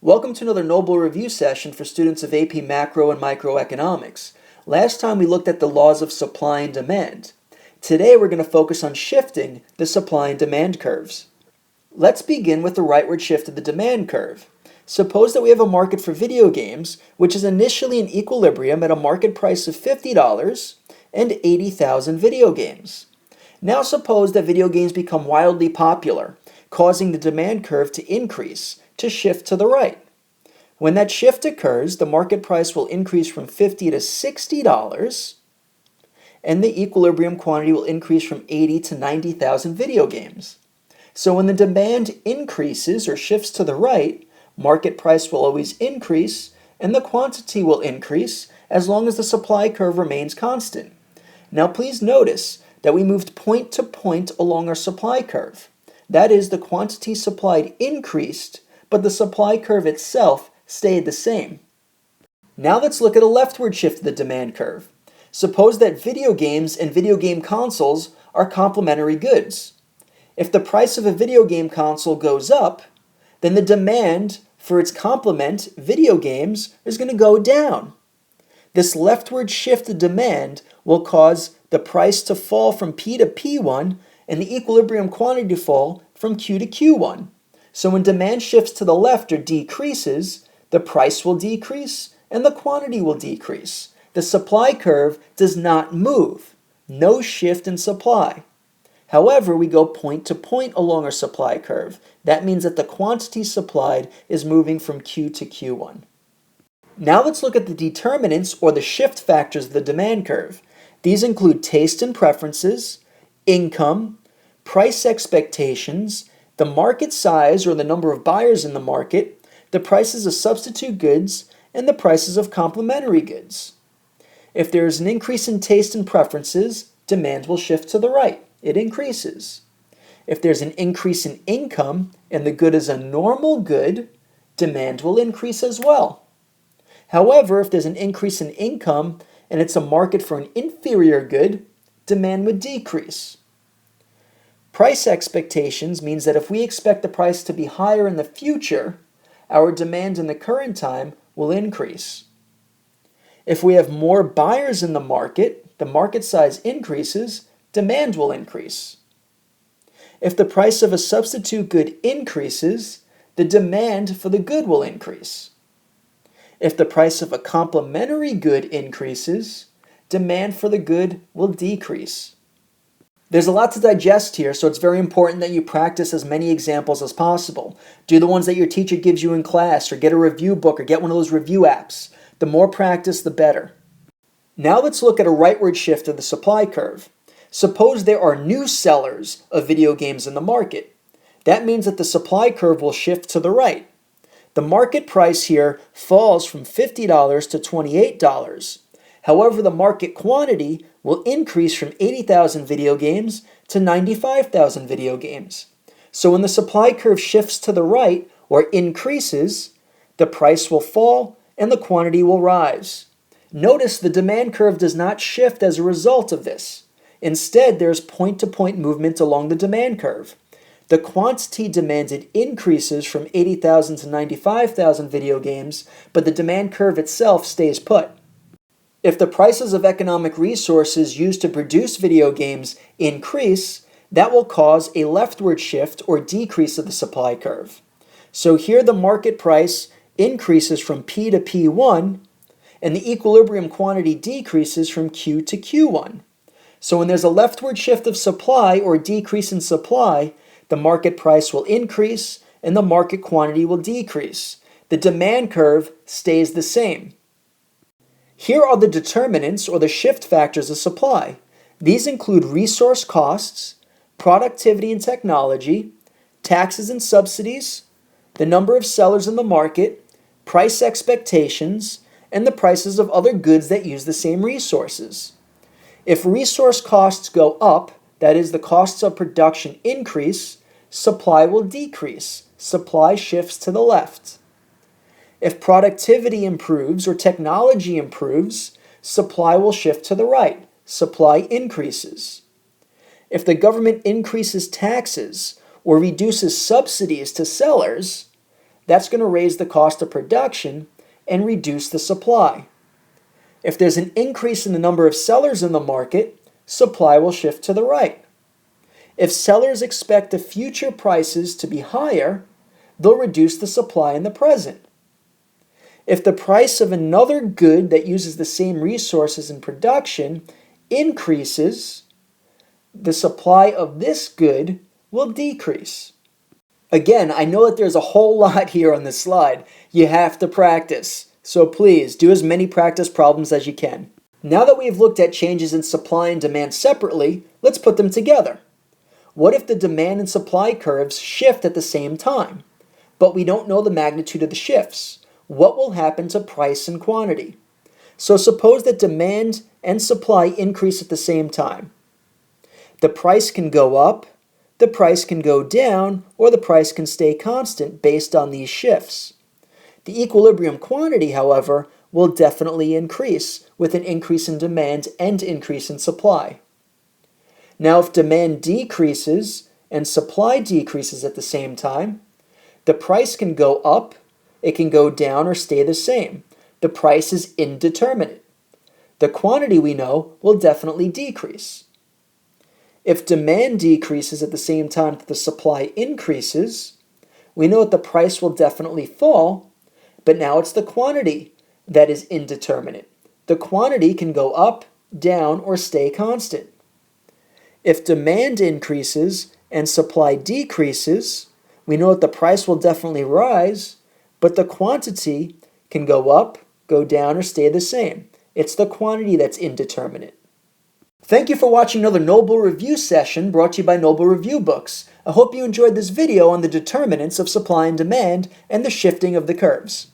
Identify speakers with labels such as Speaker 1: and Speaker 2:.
Speaker 1: Welcome to another Noble Review session for students of AP Macro and Microeconomics. Last time we looked at the laws of supply and demand. Today we're going to focus on shifting the supply and demand curves. Let's begin with the rightward shift of the demand curve. Suppose that we have a market for video games, which is initially in equilibrium at a market price of $50 and 80,000 video games. Now suppose that video games become wildly popular, causing the demand curve to increase, to shift to the right. When that shift occurs, the market price will increase from $50 to $60, and the equilibrium quantity will increase from 80 to 90,000 video games. So when the demand increases or shifts to the right, market price will always increase, and the quantity will increase as long as the supply curve remains constant. Now please notice that we moved point to point along our supply curve. That is, the quantity supplied increased, but the supply curve itself stayed the same. Now let's look at a leftward shift of the demand curve. Suppose that video games and video game consoles are complementary goods. If the price of a video game console goes up, then the demand for its complement, video games, is going to go down. This leftward shift of demand will cause the price to fall from P to P1 and the equilibrium quantity to fall from Q to Q1. So when demand shifts to the left or decreases, the price will decrease and the quantity will decrease. The supply curve does not move. No shift in supply. However, we go point to point along our supply curve. That means that the quantity supplied is moving from Q to Q1. Now let's look at the determinants or the shift factors of the demand curve. These include taste and preferences, income, price expectations, the market size or the number of buyers in the market, the prices of substitute goods, and the prices of complementary goods. If there is an increase in taste and preferences, demand will shift to the right. It increases. If there's an increase in income and the good is a normal good, demand will increase as well. However, if there's an increase in income and it's a market for an inferior good, demand would decrease. Price expectations means that if we expect the price to be higher in the future, our demand in the current time will increase. If we have more buyers in the market size increases, demand will increase. If the price of a substitute good increases, the demand for the good will increase. If the price of a complementary good increases, demand for the good will decrease. There's a lot to digest here, so it's very important that you practice as many examples as possible. Do the ones that your teacher gives you in class, or get a review book, or get one of those review apps. The more practice, the better. Now let's look at a rightward shift of the supply curve. Suppose there are new sellers of video games in the market. That means that the supply curve will shift to the right. The market price here falls from $50 to $28. However, the market quantity will increase from 80,000 video games to 95,000 video games. So when the supply curve shifts to the right or increases, the price will fall and the quantity will rise. Notice the demand curve does not shift as a result of this. Instead, there's point-to-point movement along the demand curve. The quantity demanded increases from 80,000 to 95,000 video games, but the demand curve itself stays put. If the prices of economic resources used to produce video games increase, that will cause a leftward shift or decrease of the supply curve. So here the market price increases from P to P1, and the equilibrium quantity decreases from Q to Q1. So when there's a leftward shift of supply or decrease in supply, the market price will increase and the market quantity will decrease. The demand curve stays the same. Here are the determinants or the shift factors of supply. These include resource costs, productivity and technology, taxes and subsidies, the number of sellers in the market, price expectations, and the prices of other goods that use the same resources. If resource costs go up, that is, the costs of production increase, supply will decrease. Supply shifts to the left. If productivity improves or technology improves, supply will shift to the right. Supply increases. If the government increases taxes or reduces subsidies to sellers, that's going to raise the cost of production and reduce the supply. If there's an increase in the number of sellers in the market, supply will shift to the right. If sellers expect the future prices to be higher, they'll reduce the supply in the present. If the price of another good that uses the same resources in production increases, the supply of this good will decrease. Again, I know that there's a whole lot here on this slide. You have to practice. So please, do as many practice problems as you can. Now that we've looked at changes in supply and demand separately, let's put them together. What if the demand and supply curves shift at the same time, but we don't know the magnitude of the shifts? What will happen to price and quantity? So suppose that demand and supply increase at the same time. The price can go up, the price can go down, or the price can stay constant based on these shifts. The equilibrium quantity, however, will definitely increase with an increase in demand and increase in supply. Now, if demand decreases and supply decreases at the same time, the price can go up, it can go down, or stay the same. The price is indeterminate. The quantity we know will definitely decrease. If demand decreases at the same time that the supply increases, we know that the price will definitely fall, but now it's the quantity that is indeterminate. The quantity can go up, down, or stay constant. If demand increases and supply decreases, we know that the price will definitely rise, but the quantity can go up, go down, or stay the same. It's the quantity that's indeterminate. Thank you for watching another Noble Review session brought to you by Noble Review Books. I hope you enjoyed this video on the determinants of supply and demand and the shifting of the curves.